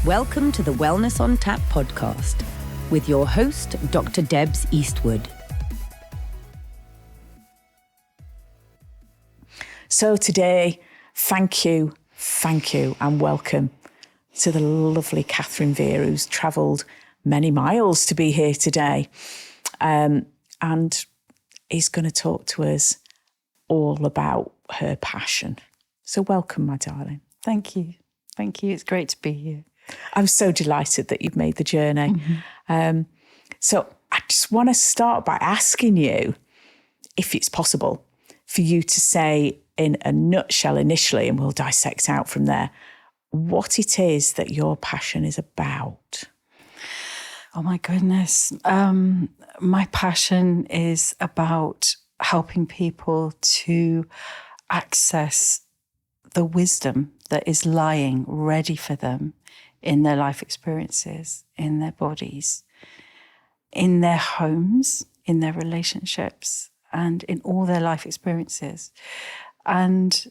Welcome to the Wellness on Tap podcast with your host, Dr. Debs Eastwood. So today, thank you, and welcome to the lovely Kathryn Vere, who's travelled many miles to be here today, and is going to talk to us all about her passion. So welcome, my darling. Thank you. It's great to be here. I'm so delighted that you've made the journey. So I just want to start by asking you, if it's possible, for you to say in a nutshell initially, and we'll dissect out from there, what it is that your passion is about. Oh my goodness. My passion is about helping people to access the wisdom that is lying ready for them in their life experiences, in their bodies, in their homes, in their relationships, and in all their life experiences. And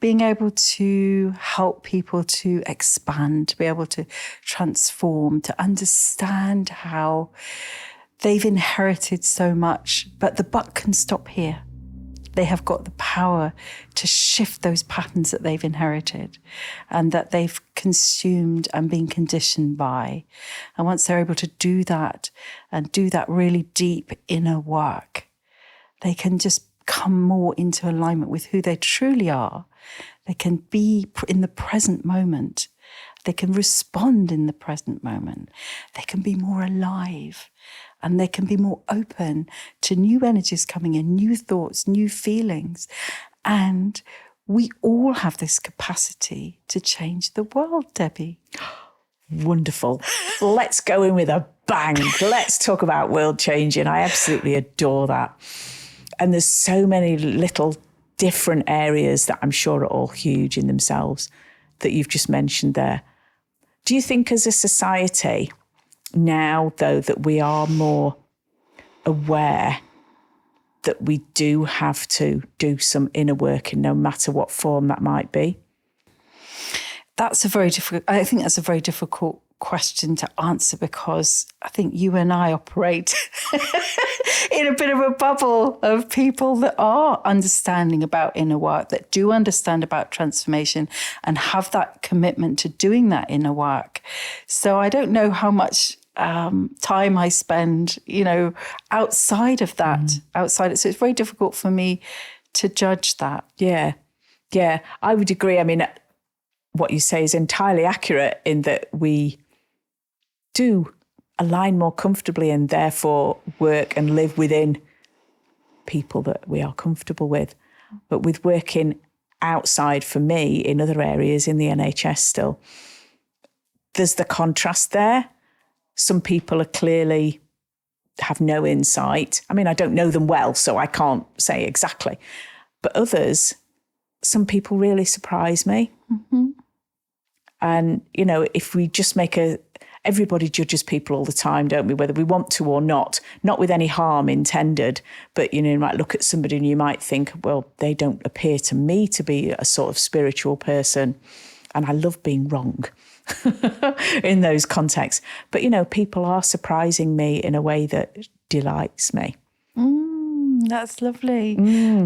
being able to help people to expand, to be able to transform, to understand how they've inherited so much, but the buck can stop here. They have got the power to shift those patterns that they've inherited and that they've consumed and been conditioned by. And once they're able to do that and do that really deep inner work, they can just come more into alignment with who they truly are. They can be in the present moment. They can respond in the present moment. They can be more alive. And they can be more open to new energies coming in, new thoughts, new feelings. And we all have this capacity to change the world, Debbie. Wonderful. Let's go in with a bang. Let's talk about world changing. I absolutely adore that. And there's so many little different areas that I'm sure are all huge in themselves that you've just mentioned there. Do you think as a society now, though, that we are more aware that we do have to do some inner work in no matter what form that might be? I think that's a very difficult question to answer, because I think you and I operate in a bit of a bubble of people that are understanding about inner work, that do understand about transformation and have that commitment to doing that inner work. So I don't know how much time I spend, outside of that, outside it. So it's very difficult for me to judge that. Yeah, I would agree. I mean, what you say is entirely accurate in that we do align more comfortably and therefore work and live within people that we are comfortable with. But with working outside, for me, in other areas, in the NHS still, there's the contrast there. Some people are clearly have no insight. I mean, I don't know them well, so I can't say exactly. But others, some people really surprise me. Mm-hmm. And, if we just everybody judges people all the time, don't we? Whether we want to or not with any harm intended. But, you might look at somebody and you might think, well, they don't appear to me to be a sort of spiritual person. And I love being wrong in those contexts. But, people are surprising me in a way that delights me. That's lovely.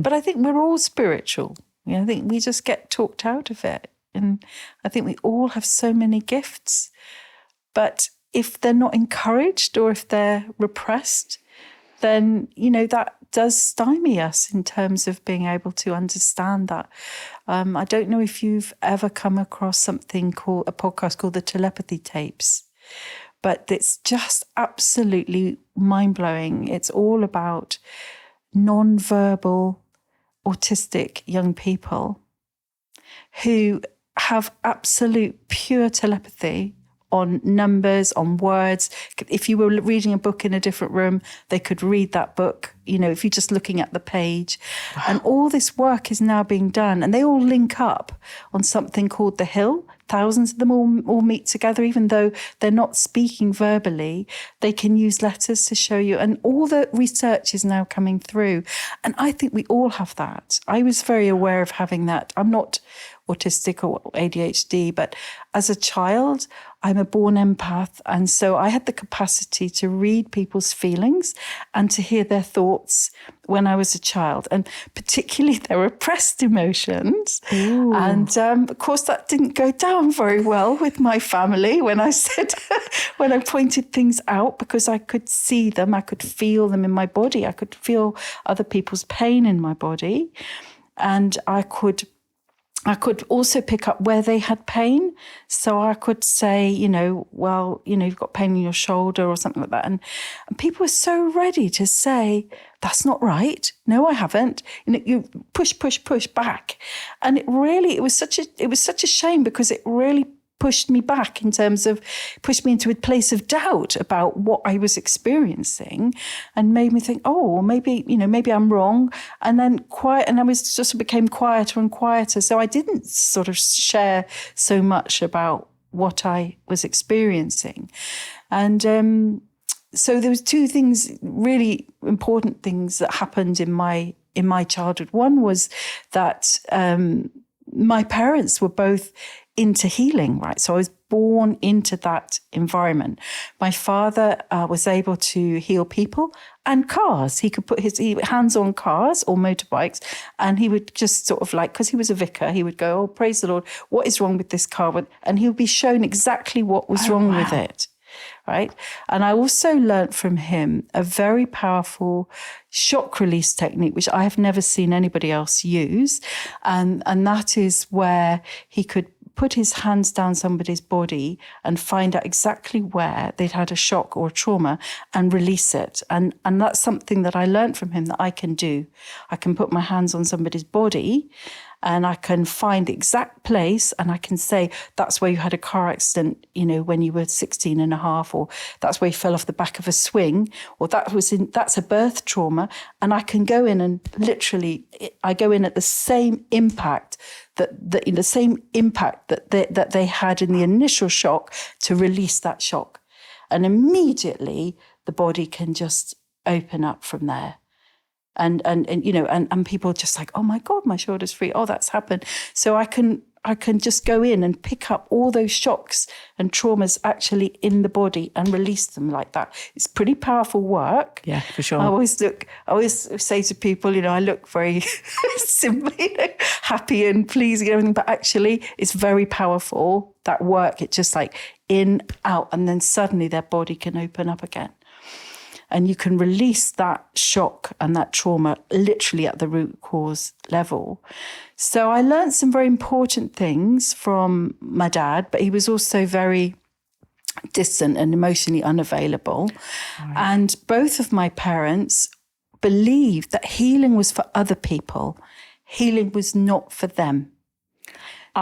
But I think we're all spiritual. I think we just get talked out of it. And I think we all have so many gifts. But if they're not encouraged or if they're repressed, then, that does stymie us in terms of being able to understand that. I don't know if you've ever come across a podcast called the Telepathy Tapes, but it's just absolutely mind-blowing. It's all about non-verbal autistic young people who have absolute pure telepathy on numbers, on words. If you were reading a book in a different room, they could read that book, if you're just looking at the page. Wow. And all this work is now being done, and they all link up on something called The Hill. Thousands of them all meet together, even though they're not speaking verbally. They can use letters to show you, and all the research is now coming through. And I think we all have that. I was very aware of having that. I'm not autistic or ADHD, but as a child, I'm a born empath. And so I had the capacity to read people's feelings and to hear their thoughts when I was a child, and particularly their repressed emotions. Ooh. And of course, that didn't go down very well with my family when I said, when I pointed things out, because I could see them, I could feel them in my body, I could feel other people's pain in my body, and I could also pick up where they had pain. So I could say, well, you've got pain in your shoulder or something like that. And people were so ready to say, that's not right. No, I haven't. You push back. And it was such a shame, because it really pushed me back pushed me into a place of doubt about what I was experiencing, and made me think, oh, maybe I'm wrong. And then became quieter and quieter. So I didn't sort of share so much about what I was experiencing. And so there was two things, really important things, that happened in my childhood. One was that my parents were both into healing, right? So I was born into that environment. My father was able to heal people and cars. He could put his hands on cars or motorbikes, and he would just sort of because he was a vicar, he would go, oh, praise the Lord, what is wrong with this car? And he would be shown exactly what was wrong with it. Right. And I also learnt from him a very powerful shock release technique, which I have never seen anybody else use. And that is where he could put his hands down somebody's body and find out exactly where they'd had a shock or a trauma and release it. And that's something that I learned from him that I can do. I can put my hands on somebody's body and I can find the exact place, and I can say, that's where you had a car accident, when you were 16 and a half, or that's where you fell off the back of a swing, or that's a birth trauma. And I can go in and literally, I go in at the same impact that they had in the initial shock, to release that shock. And immediately the body can just open up from there. And people are just like, oh my God, my shoulder's free. Oh, that's happened. So I can just go in and pick up all those shocks and traumas actually in the body and release them like that. It's pretty powerful work. Yeah, for sure. I always say to people, I look very simply happy and pleasing and everything, but actually it's very powerful, that work. It's just like in, out, and then suddenly their body can open up again. And you can release that shock and that trauma literally at the root cause level. So I learned some very important things from my dad, but he was also very distant and emotionally unavailable. Right. And both of my parents believed that healing was for other people. Healing was not for them.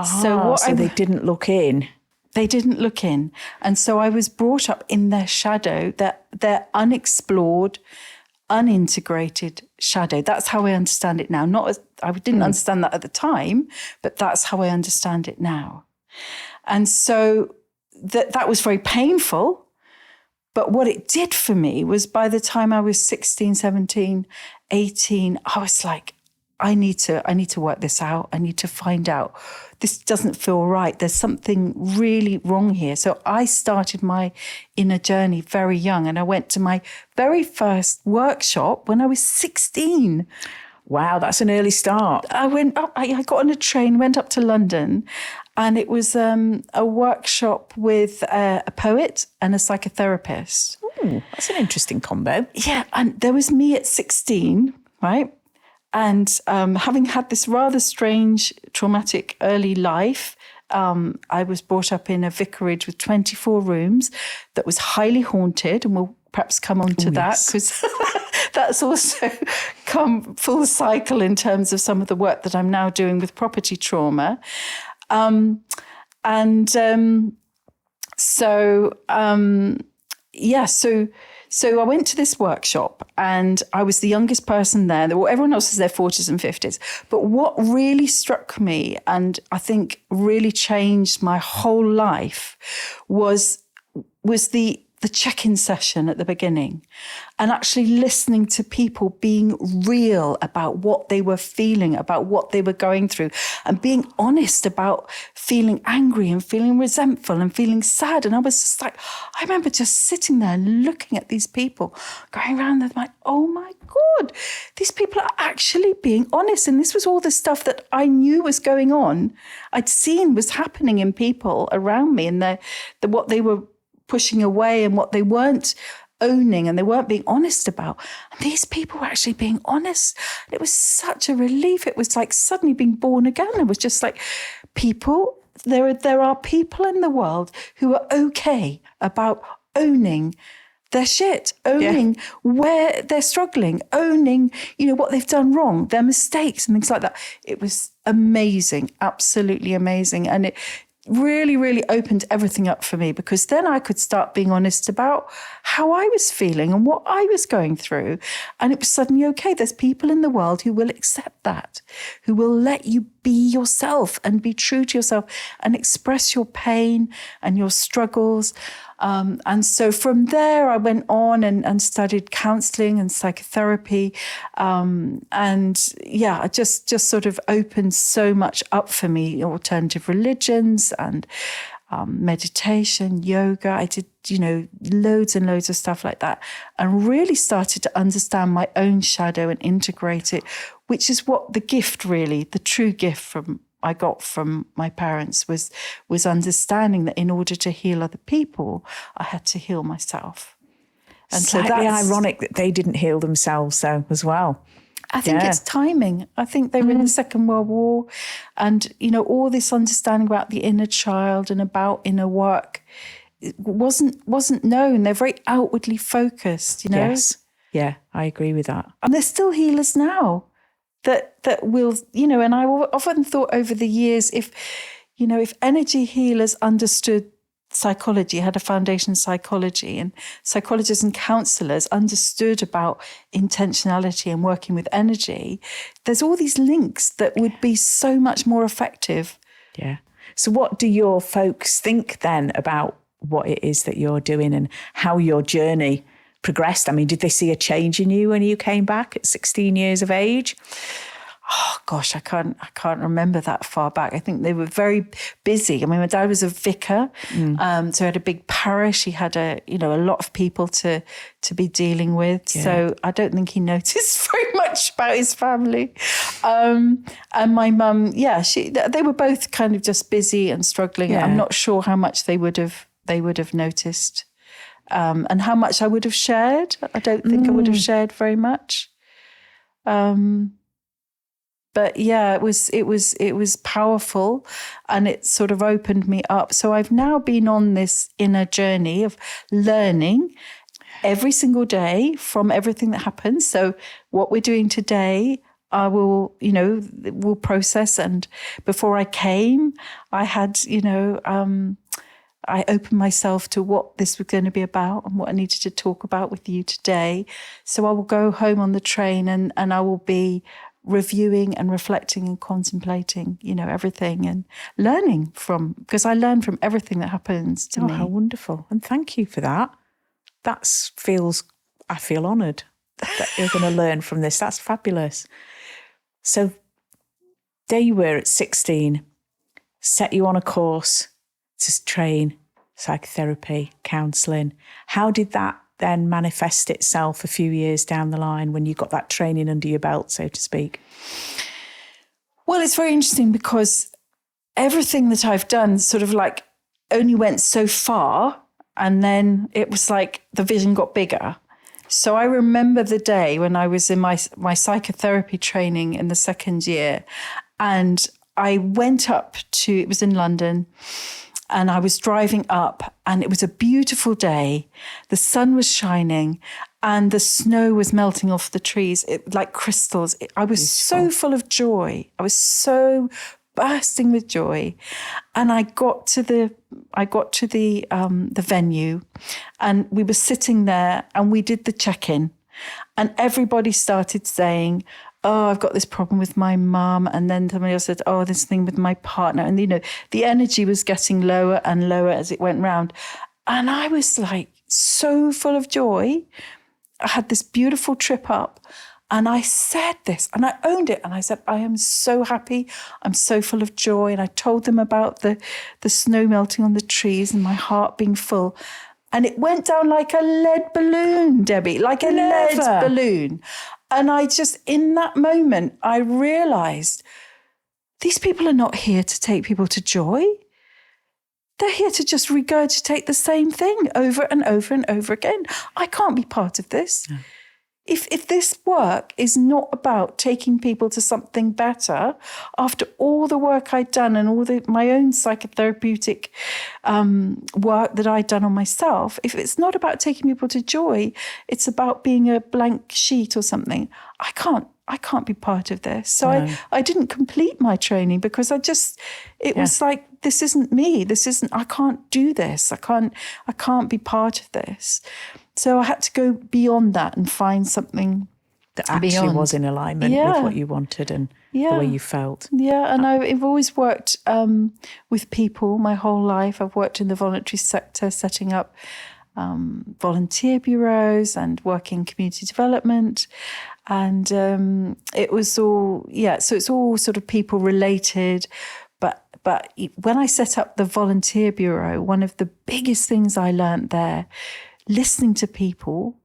So they didn't look in. They didn't look in. And so I was brought up in their shadow, their unexplored, unintegrated shadow. That's how I understand it now. I didn't understand that at the time, but that's how I understand it now. And so that was very painful. But what it did for me was, by the time I was 16, 17, 18, I was like, I need to work this out. I need to find out. This doesn't feel right. There's something really wrong here. So I started my inner journey very young, and I went to my very first workshop when I was 16. Wow, that's an early start. I got on a train, went up to London, and it was a workshop with a poet and a psychotherapist. Ooh, that's an interesting combo. Yeah, and there was me at 16, right? And having had this rather strange, traumatic early life, I was brought up in a vicarage with 24 rooms that was highly haunted, and we'll perhaps come on to that, because that's also come full cycle in terms of some of the work that I'm now doing with property trauma. So I went to this workshop, and I was the youngest person there. Everyone else was their 40s and 50s. But what really struck me, and I think really changed my whole life, was the the check-in session at the beginning and actually listening to people being real about what they were feeling, about what they were going through, and being honest about feeling angry and feeling resentful and feeling sad. And I was just like, I remember just sitting there and looking at these people going around and like, oh my God, these people are actually being honest. And this was all the stuff that I knew was going on. I'd seen was happening in people around me, and what they were pushing away and what they weren't owning and they weren't being honest about. And these people were actually being honest. It was such a relief. It was like suddenly being born again. It was just like, people, there are people in the world who are okay about owning their shit, owning where they're struggling, owning, what they've done wrong, their mistakes and things like that. It was amazing, absolutely amazing. And it really, really opened everything up for me, because then I could start being honest about how I was feeling and what I was going through. And it was suddenly okay. There's people in the world who will accept that, who will let you be yourself and be true to yourself and express your pain and your struggles. And so from there, I went on and studied counselling and psychotherapy. It just sort of opened so much up for me, alternative religions and meditation, yoga. I did, loads and loads of stuff like that, and really started to understand my own shadow and integrate it, which is what the gift really, the true gift I got from my parents was understanding that in order to heal other people, I had to heal myself. And Slightly so that's ironic that they didn't heal themselves though as well. I think it's timing. I think they were in the Second World War, and all this understanding about the inner child and about inner work wasn't known. They're very outwardly focused, Yes. Yeah, I agree with that. And there's still healers now that will, and I often thought over the years, if energy healers understood psychology, had a foundation in psychology, and psychologists and counsellors understood about intentionality and working with energy, there's all these links that would be so much more effective. Yeah. So what do your folks think then about what it is that you're doing and how your journey progressed? I mean, did they see a change in you when you came back at 16 years of age? Oh gosh, I can't remember that far back. I think they were very busy. I mean, my dad was a vicar, so he had a big parish. He had a lot of people to be dealing with. Yeah. So I don't think he noticed very much about his family. And my mum, they were both kind of just busy and struggling. Yeah. I'm not sure how much they would have noticed. And how much I would have shared. I don't think I would have shared very much. But yeah, it was powerful, and it sort of opened me up. So I've now been on this inner journey of learning every single day from everything that happens. So what we're doing today, I will process. And before I came, I had, I opened myself to what this was going to be about and what I needed to talk about with you today. So I will go home on the train and I will be reviewing and reflecting and contemplating, everything, and learning because I learn from everything that happens to me. How wonderful. And thank you for that. I feel honoured that you're going to learn from this. That's fabulous. So there you were at 16, set you on a course to train psychotherapy, counselling. How did that then manifest itself a few years down the line when you got that training under your belt, so to speak? Well, it's very interesting because everything that I've done sort of like only went so far, and then it was like the vision got bigger. So I remember the day when I was in my psychotherapy training in the second year, and I went up it was in London, and I was driving up, and it was a beautiful day. The sun was shining and the snow was melting off the trees like crystals. I was so full of joy. I was so bursting with joy. And I got to the venue, and we were sitting there and we did the check-in, and everybody started saying, oh, I've got this problem with my mum. And then somebody else said, oh, this thing with my partner. And, the energy was getting lower and lower as it went round. And I was like so full of joy. I had this beautiful trip up, and I said this, and I owned it, and I said, I am so happy. I'm so full of joy. And I told them about the snow melting on the trees and my heart being full. And it went down like a lead balloon, Debbie, like a lead balloon. And I just, in that moment, I realized these people are not here to take people to joy. They're here to just regurgitate the same thing over and over and over again. I can't be part of this. No. If this work is not about taking people to something better, after all the work I'd done and all my own psychotherapeutic work that I'd done on myself, if it's not about taking people to joy, it's about being a blank sheet or something, I can't be part of this. So no. I didn't complete my training because it was like, this isn't me. I can't do this. I can't be part of this. So I had to go beyond that and find something that actually was in alignment with what you wanted and the way you felt. Yeah, and I've always worked with people my whole life. I've worked in the voluntary sector, setting up volunteer bureaus and working community development. And it was all, so it's all sort of people related. But when I set up the volunteer bureau, one of the biggest things I learned there, listening to people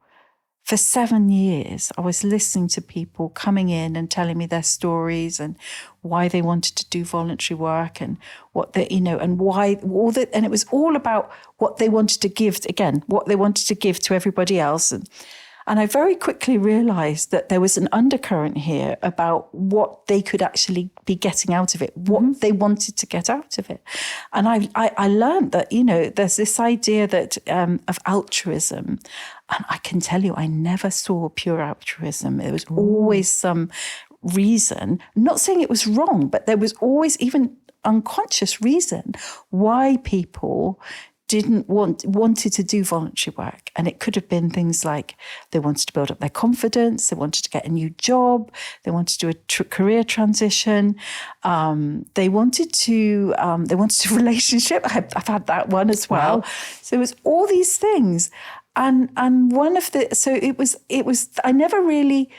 for 7 years, I was listening to people coming in and telling me their stories and why they wanted to do voluntary work and what they, and why all that. And it was all about what they wanted to give, what they wanted to give to everybody else. And I very quickly realized that there was an undercurrent here about what they could actually be getting out of it, what they wanted to get out of it. And I learned that, there's this idea that of altruism. And I can tell you, I never saw pure altruism. There was always some reason, not saying it was wrong, but there was always even unconscious reason why people wanted to do voluntary work. And it could have been things like they wanted to build up their confidence, they wanted to get a new job, they wanted to do a career transition, they wanted to relationship. I've had that one as well. Wow. So it was all these things. And one of it was I never really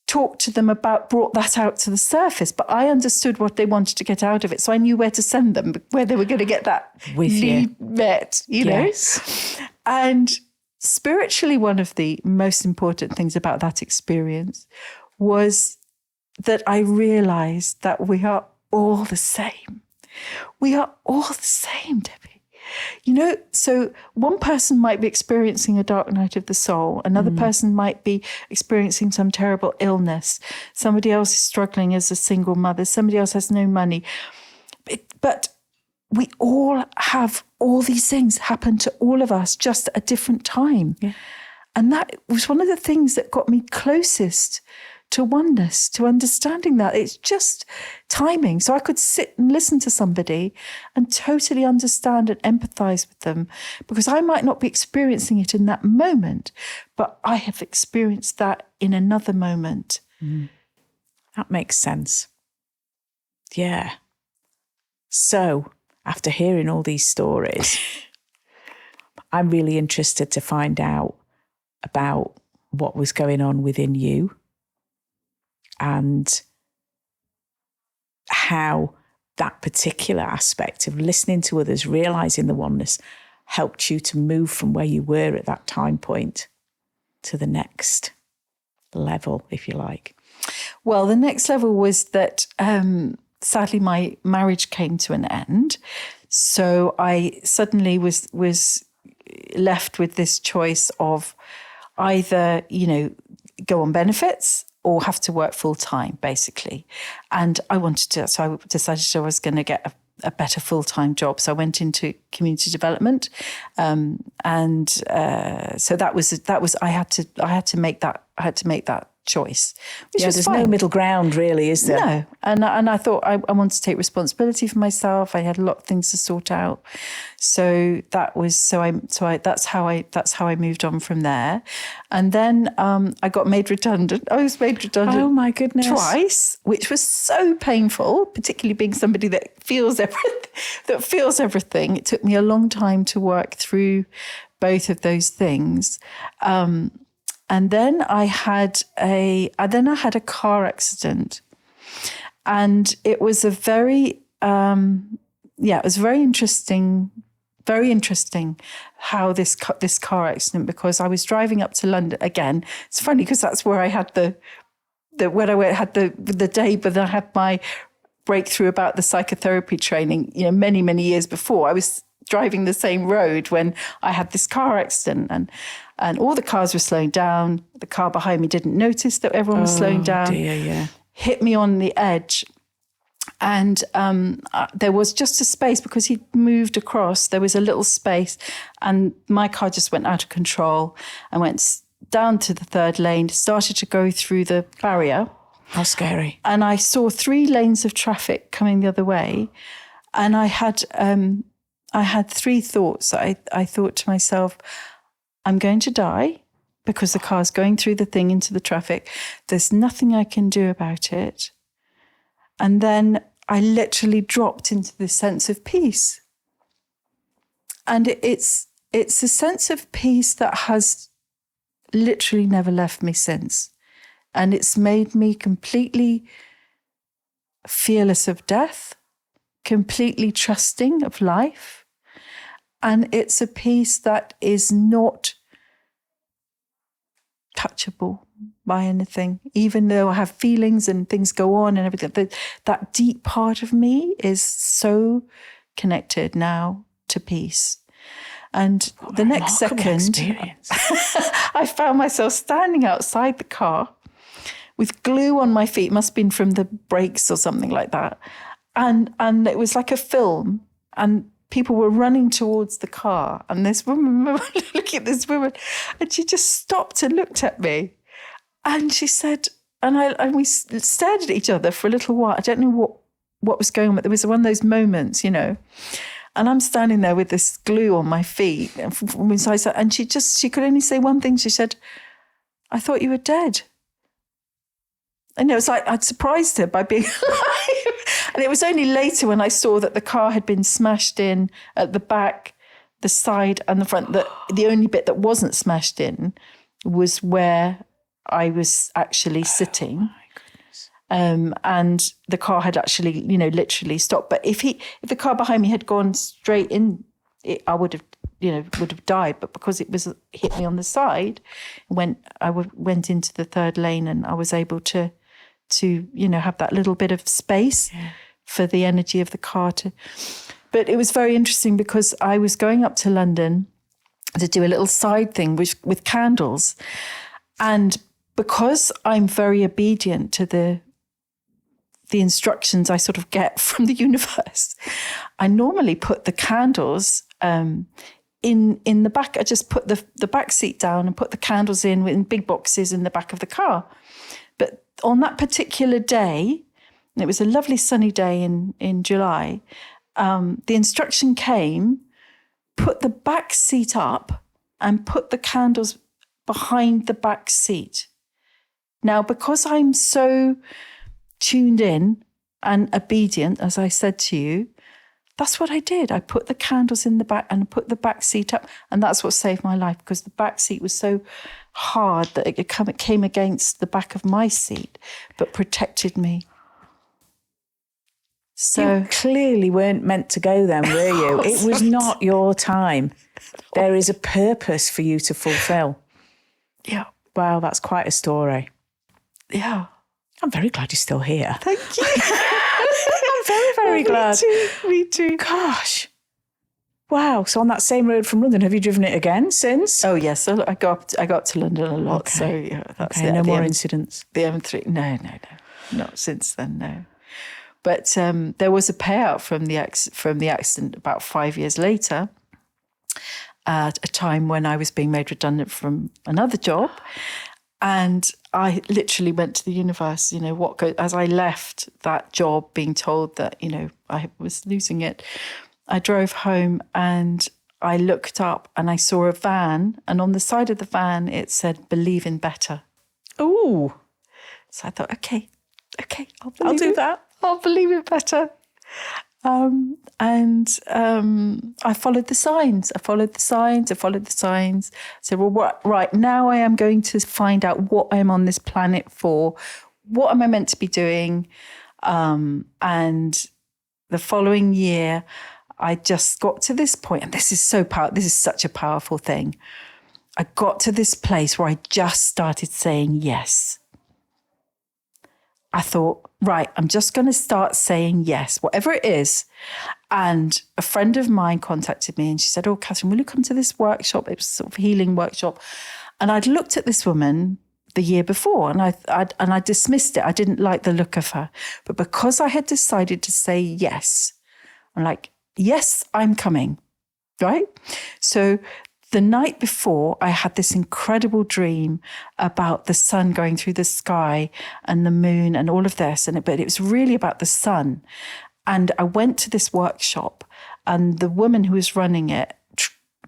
talked to them brought that out to the surface, but I understood what they wanted to get out of it. So I knew where to send them, where they were going to get that need met, know? And spiritually, one of the most important things about that experience was that I realized that we are all the same. We are all the same, Debbie. So one person might be experiencing a dark night of the soul. Another person might be experiencing some terrible illness. Somebody else is struggling as a single mother. Somebody else has no money. But we all have all these things happen to all of us just at a different time. Yeah. And that was one of the things that got me closest to oneness, to understanding that it's just timing. So I could sit and listen to somebody and totally understand and empathize with them, because I might not be experiencing it in that moment, but I have experienced that in another moment. That makes sense. Yeah. So after hearing all these stories, I'm really interested to find out about what was going on within you, and how that particular aspect of listening to others, realizing the oneness, helped you to move from where you were at that time point to the next level, if you like. Well, the next level was that sadly my marriage came to an end. So I suddenly was left with this choice of either, go on benefits or have to work full time, basically. And I decided I was going to get a better full-time job. So I went into community development. So that was I had to make that choice. Which was there's fine. No middle ground really, is there? No. And I thought I wanted to take responsibility for myself. I had a lot of things to sort out. So that's how I moved on from there. And then I got made redundant. I was made redundant. Oh my goodness. Twice, which was so painful, particularly being somebody that feels everything. It took me a long time to work through both of those things. And then I had a car accident, and it was a very, it was very interesting how this car accident, because I was driving up to London again. It's funny because that's where I had the day, but then I had my breakthrough about the psychotherapy training, many, many years before. I was driving the same road when I had this car accident, and all the cars were slowing down. The car behind me didn't notice that everyone was slowing down. Dear, yeah. Hit me on the edge. And there was just a space because he moved across. There was a little space, and my car just went out of control and went down to the third lane, started to go through the barrier. How scary. And I saw 3 lanes of traffic coming the other way. And I had 3 thoughts. I thought to myself, I'm going to die because the car's going through the thing into the traffic. There's nothing I can do about it. And then I literally dropped into this sense of peace. And it's a sense of peace that has literally never left me since. And it's made me completely fearless of death, completely trusting of life. And it's a peace that is not touchable by anything, even though I have feelings and things go on and everything. That deep part of me is so connected now to peace. And the next second, I found myself standing outside the car with glue on my feet. Must have been from the brakes or something like that. And it was like a film, and people were running towards the car. And this woman, look at this woman, and she just stopped and looked at me. And she said, and we stared at each other for a little while. I don't know what was going on, but there was one of those moments, And I'm standing there with this glue on my feet. And she could only say one thing. She said, I thought you were dead. And it was like I'd surprised her by being alive. And it was only later when I saw that the car had been smashed in at the back, the side and the front. The only bit that wasn't smashed in was where I was actually sitting. Oh my goodness. And the car had actually, literally stopped. But if the car behind me had gone straight in, I would have died. But because it was hit me on the side, I went into the third lane, and I was able to have that little bit of space for the energy of the car to. But it was very interesting because I was going up to London to do a little side thing with candles, and because I'm very obedient to the instructions I sort of get from the universe, I normally put the candles in the back. I just put the back seat down and put the candles in big boxes in the back of the car. But on that particular day, and it was a lovely sunny day in July, the instruction came, put the back seat up and put the candles behind the back seat. Now, because I'm so tuned in and obedient, as I said to you, that's what I did. I put the candles in the back and put the back seat up, and that's what saved my life, because the back seat was so hard that it came against the back of my seat, but protected me. So you clearly weren't meant to go then, were you? It was not your time. There is a purpose for you to fulfill. Yeah. Wow, that's quite a story. Yeah. I'm very glad you're still here. Thank you. I'm very, very glad. Me too. Gosh. Wow. So on that same road from London, have you driven it again since? Oh, yes. So I go up to London a lot. Okay. So yeah, that's okay, it. No more incidents. The M3. No. Not since then, no. But there was a payout from the accident about 5 years later, at a time when I was being made redundant from another job. And I literally went to the universe, as I left that job being told that, I was losing it. I drove home and I looked up and I saw a van, and on the side of the van, it said, "Believe in better." Ooh. So I thought, okay, I'll do that. I'll believe it better. I followed the signs. I said, well, right, now I am going to find out what I'm on this planet for. What am I meant to be doing? And the following year, I just got to this point, and this is such a powerful thing. I got to this place where I just started saying yes. I thought, right, I'm just going to start saying yes, whatever it is. And a friend of mine contacted me and she said, oh, Kathryn, will you come to this workshop? It was sort of a healing workshop. And I'd looked at this woman the year before and I dismissed it. I didn't like the look of her. But because I had decided to say yes, I'm like, yes, I'm coming, right? So the night before, I had this incredible dream about the sun going through the sky and the moon and all of this. But it was really about the sun. And I went to this workshop and the woman who was running it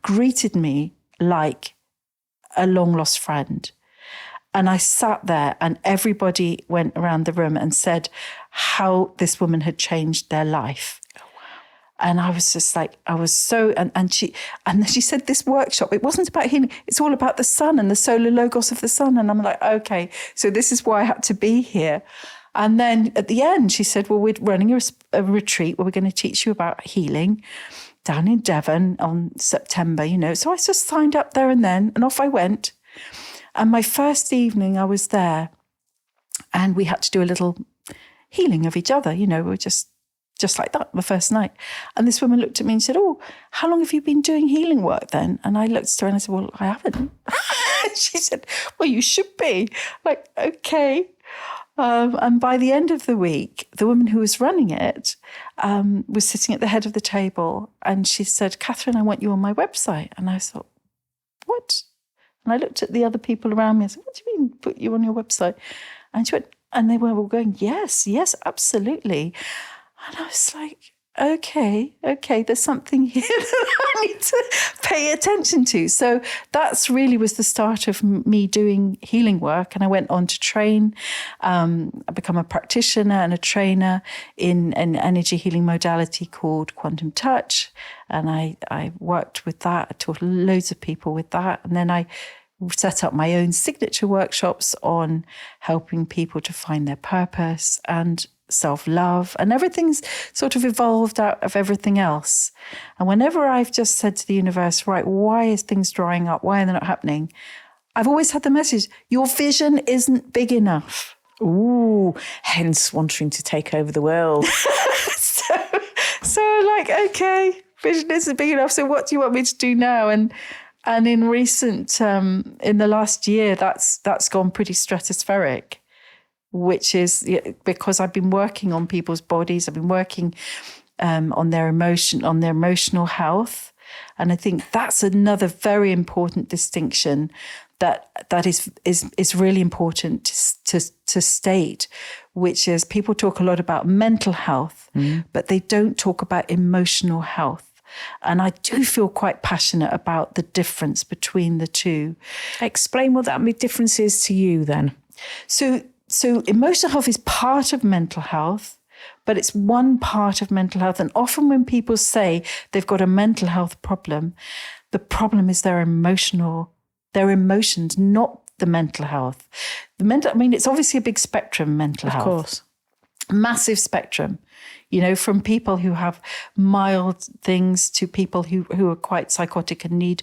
greeted me like a long lost friend. And I sat there and everybody went around the room and said how this woman had changed their life. And I was just like, I was so, and then she said this workshop, it wasn't about healing, it's all about the sun and the solar logos of the sun. And I'm like, okay, so this is why I had to be here. And then at the end, she said, well, we're running a retreat where we're going to teach you about healing down in Devon on September, So I just signed up there and then, and off I went. And my first evening I was there and we had to do a little healing of each other, we were just like that, the first night. And this woman looked at me and said, oh, how long have you been doing healing work then? And I looked at her and I said, well, I haven't. She said, well, you should be. Like, okay. And by the end of the week, the woman who was running it was sitting at the head of the table and she said, Kathryn, I want you on my website. And I thought, what? And I looked at the other people around me and said, what do you mean put you on your website? And she went, and they were all going, yes, absolutely. And I was like, okay, there's something here that I need to pay attention to. So that's really was the start of me doing healing work. And I went on to train, I become a practitioner and a trainer in an energy healing modality called quantum touch. And I worked with that. I taught loads of people with that. And then I set up my own signature workshops on helping people to find their purpose and self-love, and everything's sort of evolved out of everything else. And whenever I've just said to the universe, right, why is things drying up? Why are they not happening? I've always had the message, your vision isn't big enough. Ooh, hence wanting to take over the world. so like, okay, vision isn't big enough. So what do you want me to do now? And in recent, in the last year, that's gone pretty stratospheric, which is because I've been working on people's bodies. I've been working on their emotional health. And I think that's another very important distinction that is really important to state, which is people talk a lot about mental health, but they don't talk about emotional health. And I do feel quite passionate about the difference between the two. Explain what that difference is to you then. So emotional health is part of mental health, but it's one part of mental health. And often when people say they've got a mental health problem, the problem is their emotions, not the mental health. It's obviously a big spectrum, mental health. Of course. Massive spectrum, from people who have mild things to people who are quite psychotic and need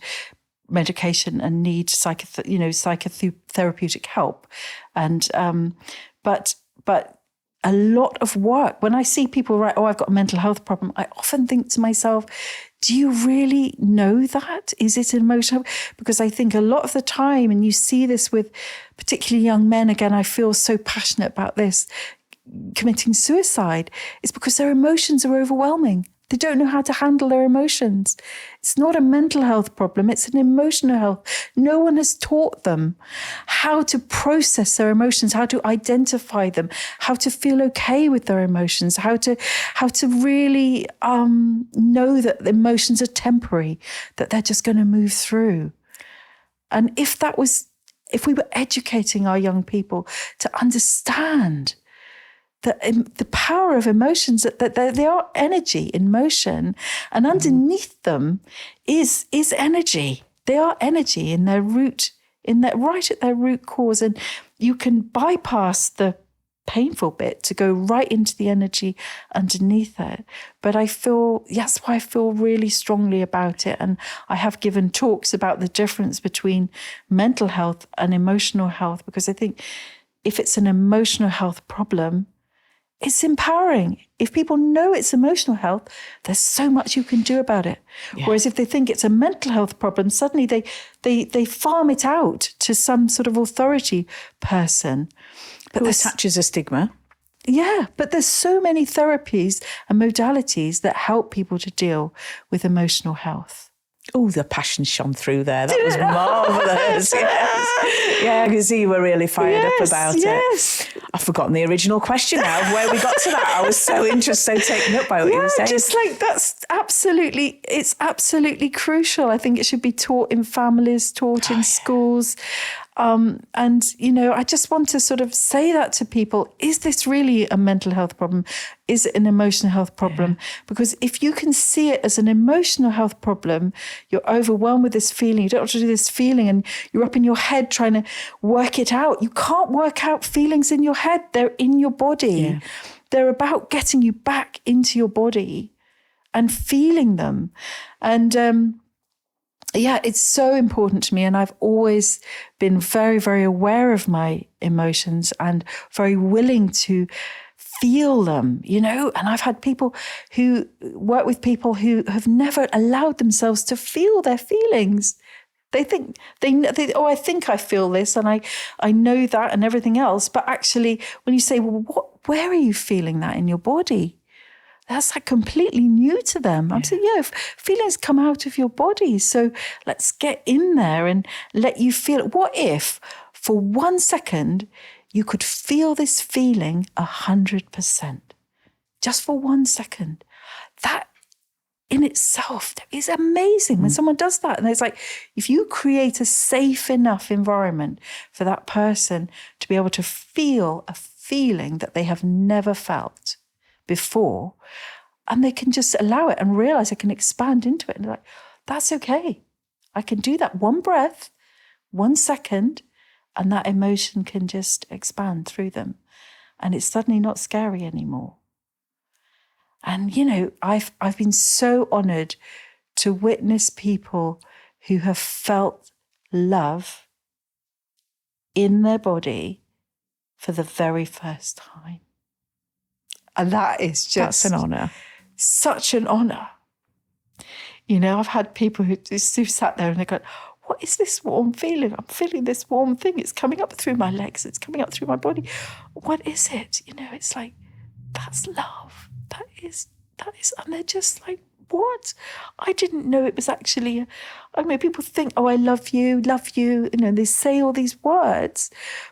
medication and need psychotherapeutic help. And but a lot of work. When I see people write, oh, I've got a mental health problem, I often think to myself, do you really know that? Is it emotional? Because I think a lot of the time, and you see this with particularly young men, again, I feel so passionate about this, committing suicide, is because their emotions are overwhelming. They don't know how to handle their emotions. It's not a mental health problem, it's an emotional health. No one has taught them how to process their emotions, how to identify them, how to feel okay with their emotions, how to really know that the emotions are temporary, that they're just going to move through. And if we were educating our young people to understand the power of emotions, that they are energy in motion, and underneath them is energy. They are energy in their root, right at their root cause, and you can bypass the painful bit to go right into the energy underneath it. But that's why I feel really strongly about it, and I have given talks about the difference between mental health and emotional health, because I think if it's an emotional health problem, it's empowering. If people know it's emotional health, there's so much you can do about it. Yeah. Whereas if they think it's a mental health problem, suddenly they farm it out to some sort of authority person. But who attaches a stigma. Yeah, but there's so many therapies and modalities that help people to deal with emotional health. Oh, the passion shone through there. That was marvellous. Yes. Yeah, I can see you were really fired up about it. I've forgotten the original question now of where we got to that. I was so interested, so taken up by what you were saying. Just like it's absolutely crucial. I think it should be taught in families, taught in schools. And, I just want to sort of say that to people. Is this really a mental health problem? Is it an emotional health problem? Yeah. Because if you can see it as an emotional health problem, you're overwhelmed with this feeling, you don't want to do this feeling, and you're up in your head trying to work it out. You can't work out feelings in your head. They're in your body. Yeah. They're about getting you back into your body and feeling them. And, it's so important to me. And I've always been very, very aware of my emotions and very willing to feel them, and I've had people who work with people who have never allowed themselves to feel their feelings. They think I think I feel this and I know that and everything else. But actually, when you say, well, where are you feeling that in your body? That's like completely new to them. I'm saying, feelings come out of your body. So let's get in there and let you feel it. What if for 1 second you could feel this feeling 100%? Just for 1 second. That in itself is amazing when someone does that. And it's like, if you create a safe enough environment for that person to be able to feel a feeling that they have never felt before, and they can just allow it and realize it can expand into it. And they're like, that's okay. I can do that 1 breath, 1 second, and that emotion can just expand through them. And it's suddenly not scary anymore. And, I've been so honored to witness people who have felt love in their body for the very first time. And that is just... That's an honour. Such an honour. I've had people who sat there and they go, what is this warm feeling? I'm feeling this warm thing. It's coming up through my legs. It's coming up through my body. What is it? It's like, that's love. That is, and they're just like, what? I didn't know it was actually, people think, oh, I love you. They say all these words,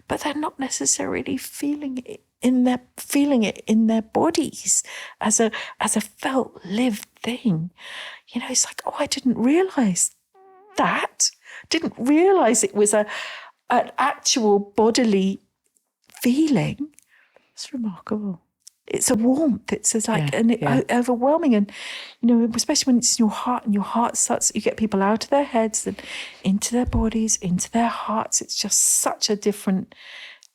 but they're not necessarily feeling it in their bodies as a felt, lived thing. It's like, oh, I didn't realize that. Didn't realize it was an actual bodily feeling. It's remarkable. It's a warmth. It's overwhelming. And, especially when it's in your heart and your heart starts, you get people out of their heads and into their bodies, into their hearts. It's just such a different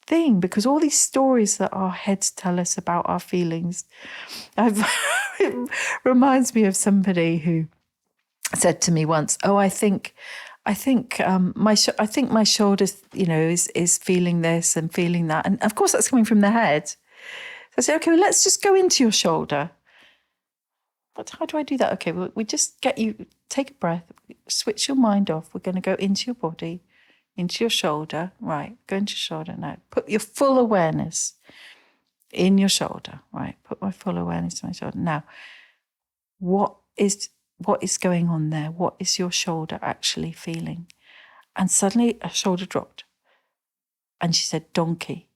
thing, because all these stories that our heads tell us about our feelings, it reminds me of somebody who said to me once, oh, I think my shoulder, is feeling this and feeling that. And of course that's coming from the head. So I said, okay, well, let's just go into your shoulder. But how do I do that? Okay, well, we just get you, take a breath, switch your mind off. We're going to go into your body, into your shoulder. Right, go into your shoulder now. Put your full awareness in your shoulder. Right, put my full awareness in my shoulder. Now, what is going on there? What is your shoulder actually feeling? And suddenly her shoulder dropped. And she said, donkey.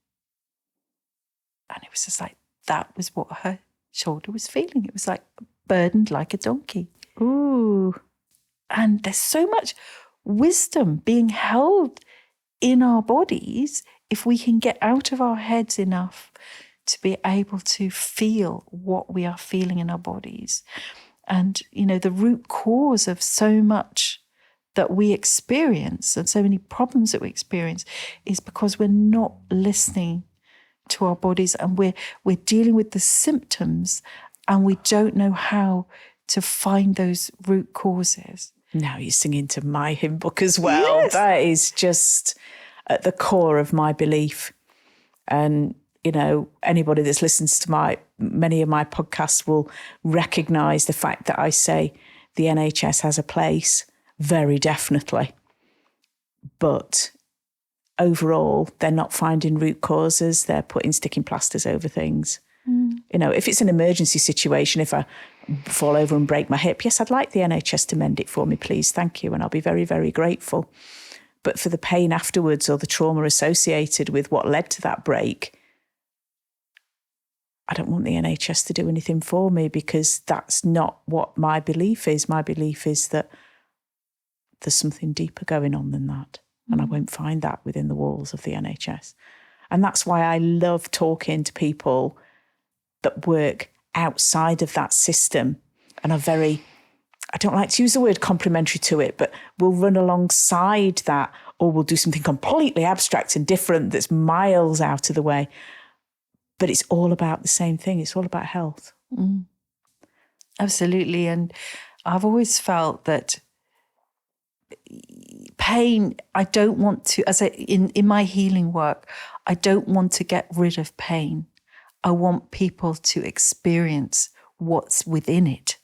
And it was just like, that was what her shoulder was feeling. It was like burdened like a donkey. Ooh. And there's so much wisdom being held in our bodies if we can get out of our heads enough to be able to feel what we are feeling in our bodies. And, the root cause of so much that we experience and so many problems that we experience is because we're not listening to our bodies, and we're dealing with the symptoms, and we don't know how to find those root causes. Now you're singing to my hymn book as well. Yes. That is just at the core of my belief. And, anybody that's listens to many of my podcasts will recognise the fact that I say the NHS has a place, very definitely. But overall, they're not finding root causes. They're putting sticking plasters over things. If it's an emergency situation, if I fall over and break my hip, yes, I'd like the NHS to mend it for me, please. Thank you. And I'll be very, very grateful. But for the pain afterwards or the trauma associated with what led to that break, I don't want the NHS to do anything for me, because that's not what my belief is. My belief is that there's something deeper going on than that. And I won't find that within the walls of the NHS. And that's why I love talking to people that work outside of that system and are very, I don't like to use the word complementary to it, but will run alongside that, or will do something completely abstract and different that's miles out of the way. But it's all about the same thing. It's all about health. Absolutely. And I've always felt that pain, I don't want to, in my healing work, I don't want to get rid of pain. I want people to experience what's within it.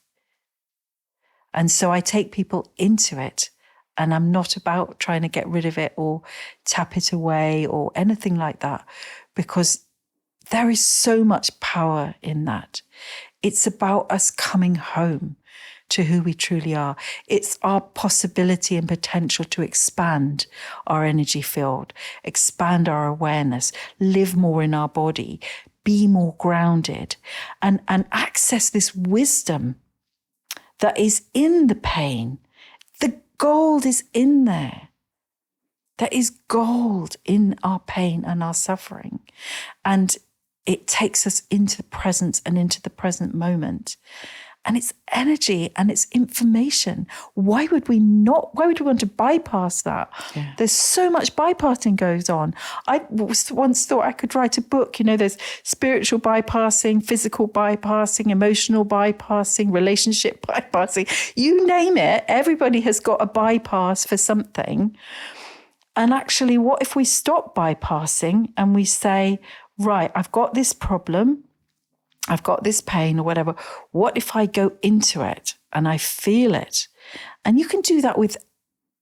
And so I take people into it, and I'm not about trying to get rid of it or tap it away or anything like that, because there is so much power in that. It's about us coming home to who we truly are. It's our possibility and potential to expand our energy field, expand our awareness, live more in our body, be more grounded, and access this wisdom that is in the pain. The gold is in there. There is gold in our pain and our suffering. And it takes us into the present and into the present moment. And it's energy and it's information. Why would we want to bypass that? Yeah. There's so much bypassing goes on. I once thought I could write a book. There's spiritual bypassing, physical bypassing, emotional bypassing, relationship bypassing. You name it, everybody has got a bypass for something. And actually, what if we stop bypassing and we say, right, I've got this problem, I've got this pain or whatever. What if I go into it and I feel it? And you can do that with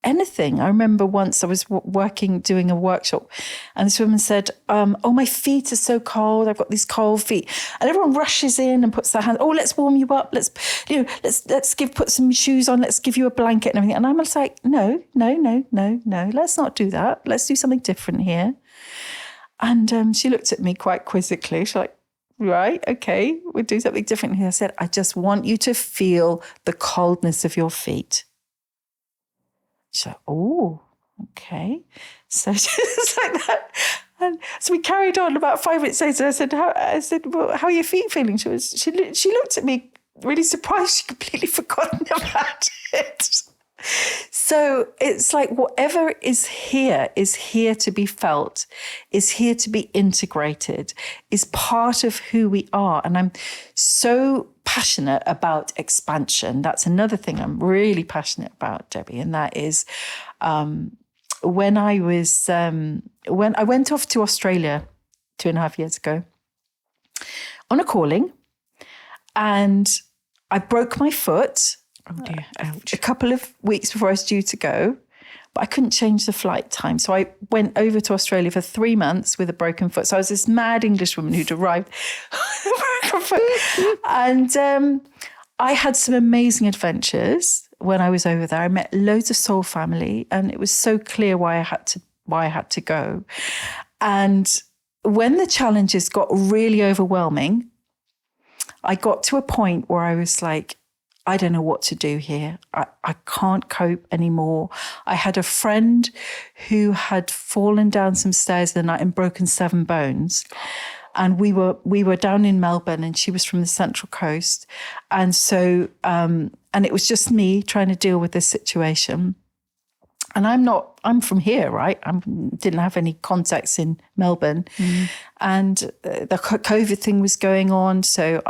anything. I remember once I was doing a workshop, and this woman said, oh, my feet are so cold. I've got these cold feet. And everyone rushes in and puts their hands, oh, let's warm you up. Let's put some shoes on. Let's give you a blanket and everything. And I'm just like, no. Let's not do that. Let's do something different here. And she looked at me quite quizzically. She's like, right, okay, we'll do something different here. I said, I just want you to feel the coldness of your feet. She's like, oh, okay. So just like that. And so we carried on. About 5 minutes later, I said, well, how are your feet feeling? She looked at me really surprised. She'd completely forgotten about it. So it's like whatever is here to be felt, is here to be integrated, is part of who we are. And I'm so passionate about expansion. That's another thing I'm really passionate about, Debbie. And that is when I went off to Australia 2.5 years ago on a calling, and I broke my foot. Oh dear, ouch. A couple of weeks before I was due to go, but I couldn't change the flight time. So I went over to Australia for 3 months with a broken foot. So I was this mad English woman who'd arrived with a broken foot. And I had some amazing adventures when I was over there. I met loads of soul family, and it was so clear why I had to go. And when the challenges got really overwhelming, I got to a point where I was like, I don't know what to do here. I can't cope anymore. I had a friend who had fallen down some stairs the night and broken 7 bones. And we were down in Melbourne, and she was from the Central Coast. And so, and it was just me trying to deal with this situation. And I'm from here, right? I didn't have any contacts in Melbourne. And the COVID thing was going on. So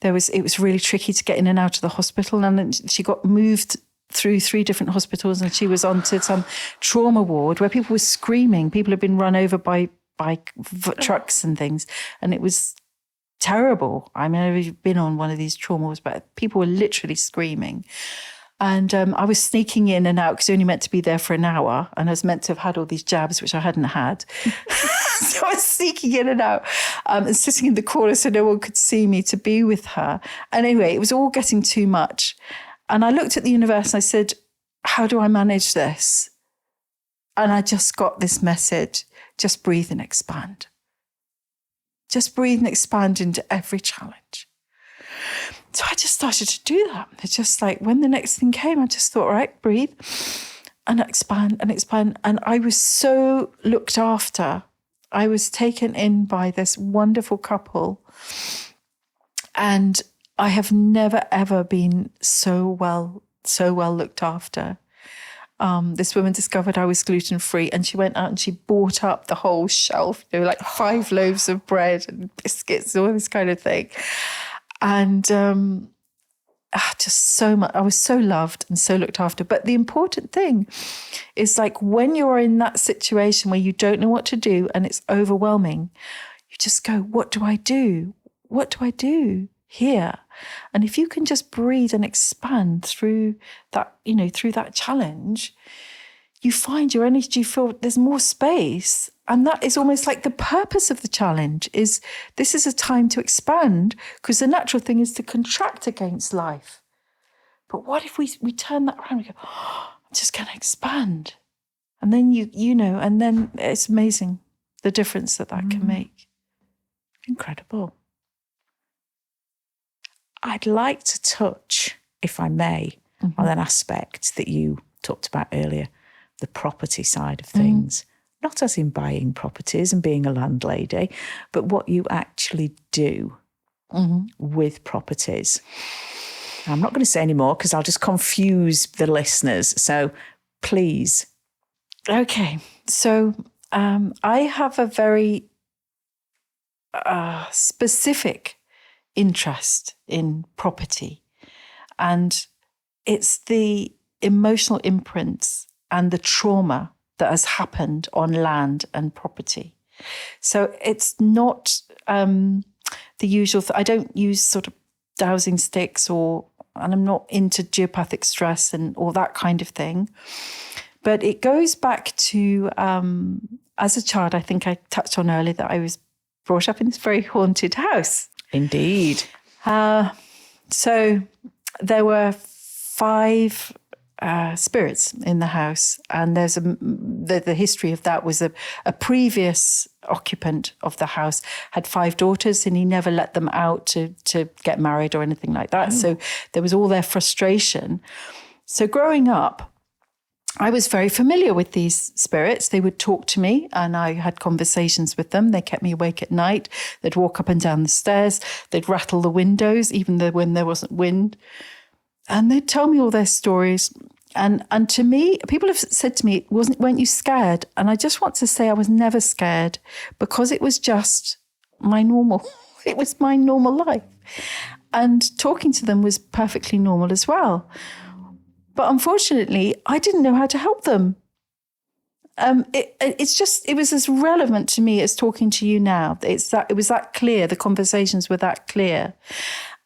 it was really tricky to get in and out of the hospital. And then she got moved through 3 different hospitals, and she was onto some trauma ward where people were screaming. People had been run over by trucks and things. And it was terrible. I mean, I've been on one of these trauma wards, but people were literally screaming. And I was sneaking in and out because I only meant to be there for an hour, and I was meant to have had all these jabs, which I hadn't had. So I was sneaking in and out and sitting in the corner so no one could see me to be with her. And anyway, it was all getting too much. And I looked at the universe and I said, how do I manage this? And I just got this message, just breathe and expand. Just breathe and expand into every challenge. So I just started to do that. It's just like when the next thing came, I just thought, right, breathe and expand and expand. And I was so looked after. I was taken in by this wonderful couple. And I have never, ever been so well looked after. This woman discovered I was gluten-free, and she went out and she bought up the whole shelf, like 5 loaves of bread and biscuits, all this kind of thing. And just so much. I was so loved and so looked after. But the important thing is, like, when you're in that situation where you don't know what to do and it's overwhelming, you just go, what do I do? What do I do here? And if you can just breathe and expand through that, through that challenge, you find your energy, feel there's more space. And that is almost like the purpose of the challenge is this is a time to expand, because the natural thing is to contract against life. But what if we turn that around and go, oh, I'm just going to expand. And then and then it's amazing the difference that can make. Incredible. I'd like to touch, if I may, on an aspect that you talked about earlier, the property side of things. Not as in buying properties and being a landlady, but what you actually do with properties. I'm not going to say any more because I'll just confuse the listeners. So please. Okay. So I have a very specific interest in property, and it's the emotional imprints and the trauma that has happened on land and property. So it's not the usual. I don't use sort of dowsing sticks and I'm not into geopathic stress and all that kind of thing. But it goes back to, as a child, I think I touched on earlier that I was brought up in this very haunted house. Indeed. So there were 5 spirits in the house, and there's the history of that was a previous occupant of the house had 5 daughters, and he never let them out to get married or anything like that. So there was all their frustration. So growing up, I was very familiar with these spirits. They would talk to me and I had conversations with them. They kept me awake at night. They'd walk up and down the stairs. They'd rattle the windows, even though when there wasn't wind. And they'd tell me all their stories. And to me, people have said to me, weren't you scared? And I just want to say I was never scared, because it was just my normal, it was my normal life. And talking to them was perfectly normal as well. But unfortunately, I didn't know how to help them. It was as relevant to me as talking to you now. It was that clear. The conversations were that clear.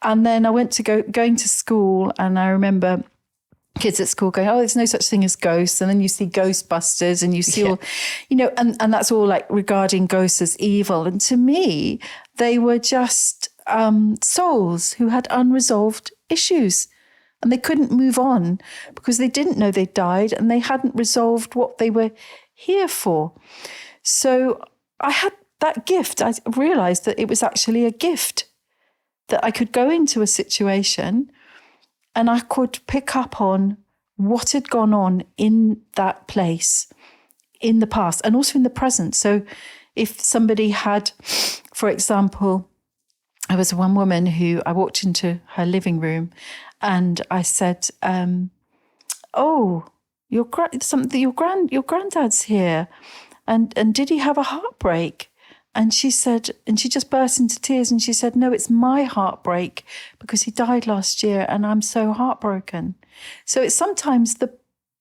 And then I went to going to school, and I remember kids at school going, oh, there's no such thing as ghosts. And then you see Ghostbusters and you see all, and that's all like regarding ghosts as evil. And to me, they were just souls who had unresolved issues. And they couldn't move on because they didn't know they died and they hadn't resolved what they were here for. So I had that gift. I realized that it was actually a gift, that I could go into a situation and I could pick up on what had gone on in that place in the past and also in the present. So if somebody had for example, there was one woman who I walked into her living room and I said, "Oh, your granddad's here, and did he have a heartbreak?" And she said, and she just burst into tears and she said, "No, it's my heartbreak because he died last year and I'm so heartbroken." So it's sometimes the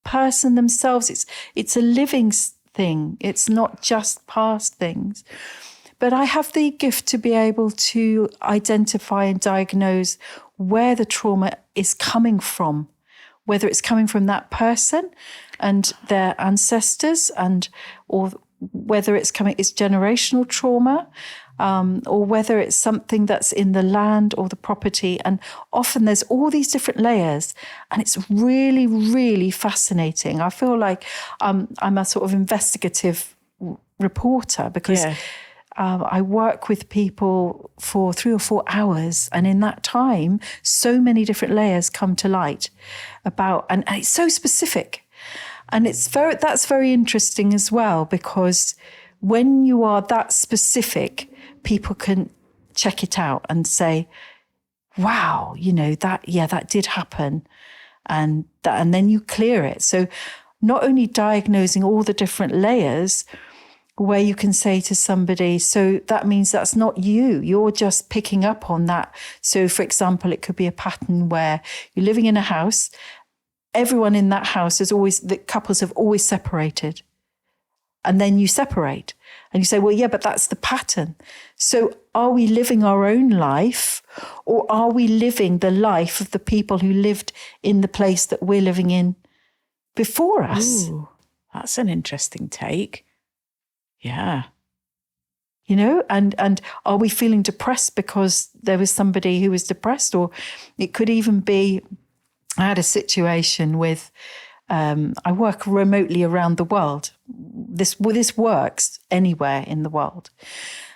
person themselves. It's a living thing. It's not just past things. But I have the gift to be able to identify and diagnose where the trauma is coming from, whether it's coming from that person and their ancestors, or whether it's generational trauma, or whether it's something that's in the land or the property. And often there's all these different layers, and it's really, really fascinating. I feel like I'm a sort of investigative reporter because I work with people for 3 or 4 hours, and in that time, so many different layers come to light and it's so specific. And that's very interesting as well, because when you are that specific, people can check it out and say, "Wow, that did happen," and then you clear it. So not only diagnosing all the different layers, where you can say to somebody, so that means that's not you. You're just picking up on that. So, for example, it could be a pattern where you're living in a house. Everyone in that house the couples have always separated. And then you separate. And you say, well, yeah, but that's the pattern. So are we living our own life, or are we living the life of the people who lived in the place that we're living in before us? Ooh, that's an interesting take. Yeah. And are we feeling depressed because there was somebody who was depressed? Or it could even be, I had a situation with, I work remotely around the world. This works anywhere in the world.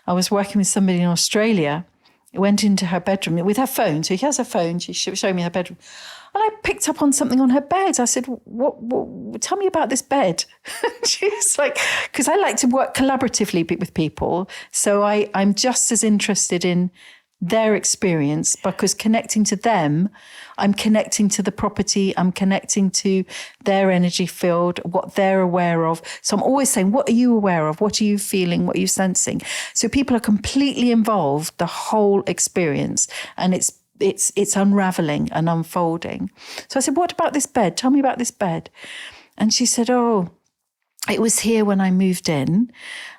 I was working with somebody in Australia, went into her bedroom with her phone. So she has her phone, she showed me her bedroom. And I picked up on something on her bed. I said, what tell me about this bed. She was like, because I like to work collaboratively with people. So I'm just as interested in their experience, because connecting to them, I'm connecting to the property, I'm connecting to their energy field, what they're aware of. So I'm always saying, what are you aware of? What are you feeling? What are you sensing? So people are completely involved, the whole experience, and it's unraveling and unfolding. So I said, what about this bed? Tell me about this bed. And she said, oh, it was here when I moved in.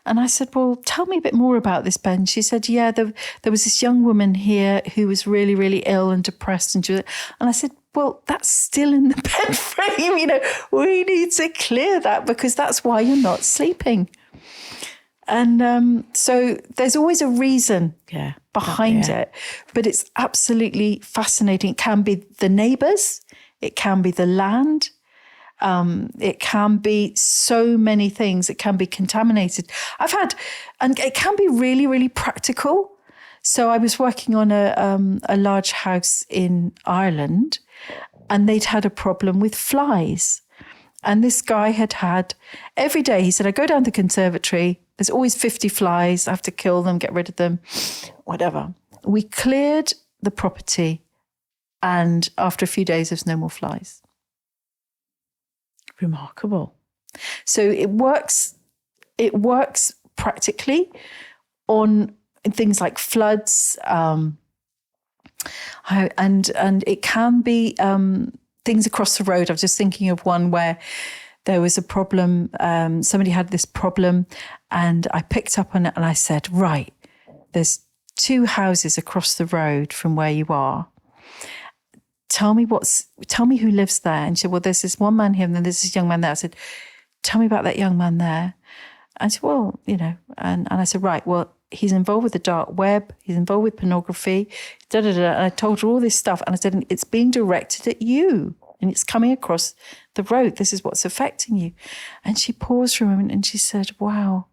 And I said, well, tell me a bit more about this bed. And she said, yeah, there was this young woman here who was really, really ill and depressed. And I said, well, that's still in the bed frame. We need to clear that, because that's why you're not sleeping. And so there's always a reason behind it. But it's absolutely fascinating. It can be the neighbours. It can be the land. It can be so many things. It can be contaminated. And it can be really, really practical. So I was working on a large house in Ireland, and they'd had a problem with flies. And this guy had every day, he said, I go down to the conservatory, there's always 50 flies, I have to kill them, get rid of them, whatever. We cleared the property, and after a few days, there's no more flies. Remarkable. So it works practically on things like floods, and it can be things across the road. I was just thinking of one where there was a problem. Somebody had this problem, and I picked up on it and I said, right, there's 2 houses across the road from where you are. Tell me who lives there. And she said, well, there's this one man here and then there's this young man there. I said, tell me about that young man there. And she said, well, and I said, right, well, he's involved with the dark web. He's involved with pornography. And I told her all this stuff. And I said, it's being directed at you and it's coming across the road. This is what's affecting you. And she paused for a moment and she said, wow.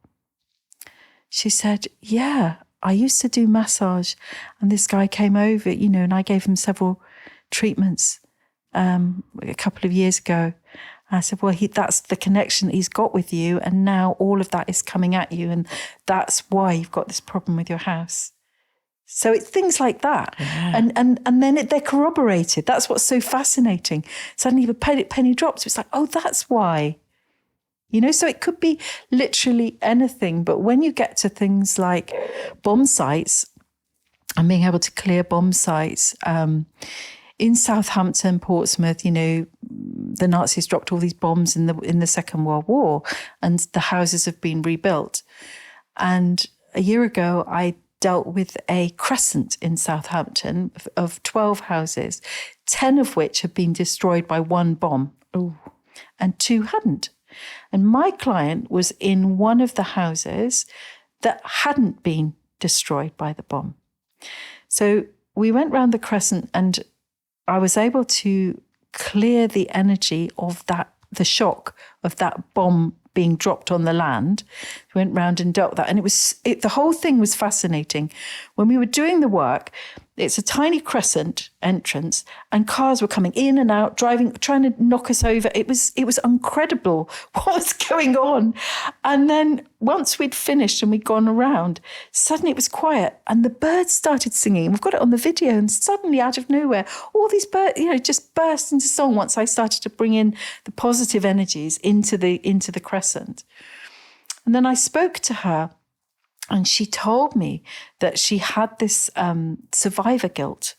She said, yeah, I used to do massage, and this guy came over, and I gave him several treatments a couple of years ago, I said, well, that's the connection that he's got with you. And now all of that is coming at you. And that's why you've got this problem with your house. So it's things like that. Yeah. And then they're corroborated. That's what's so fascinating. Suddenly the penny drops. It's like, oh, that's why. So it could be literally anything. But when you get to things like bomb sites and being able to clear bomb sites, in Southampton, Portsmouth, the Nazis dropped all these bombs in the Second World War, and the houses have been rebuilt. And a year ago, I dealt with a crescent in Southampton of 12 houses, 10 of which had been destroyed by one bomb. Ooh. And 2 hadn't. And my client was in one of the houses that hadn't been destroyed by the bomb. So we went round the crescent, and I was able to clear the energy of the shock of that bomb being dropped on the land. We went round and dealt with that. And the whole thing was fascinating. When we were doing the work, it's a tiny crescent entrance, and cars were coming in and out, driving, trying to knock us over. It was incredible what was going on. And then once we'd finished and we'd gone around, suddenly it was quiet and the birds started singing. We've got it on the video, and suddenly out of nowhere, all these birds, just burst into song once I started to bring in the positive energies into the crescent. And then I spoke to her, and she told me that she had this survivor guilt.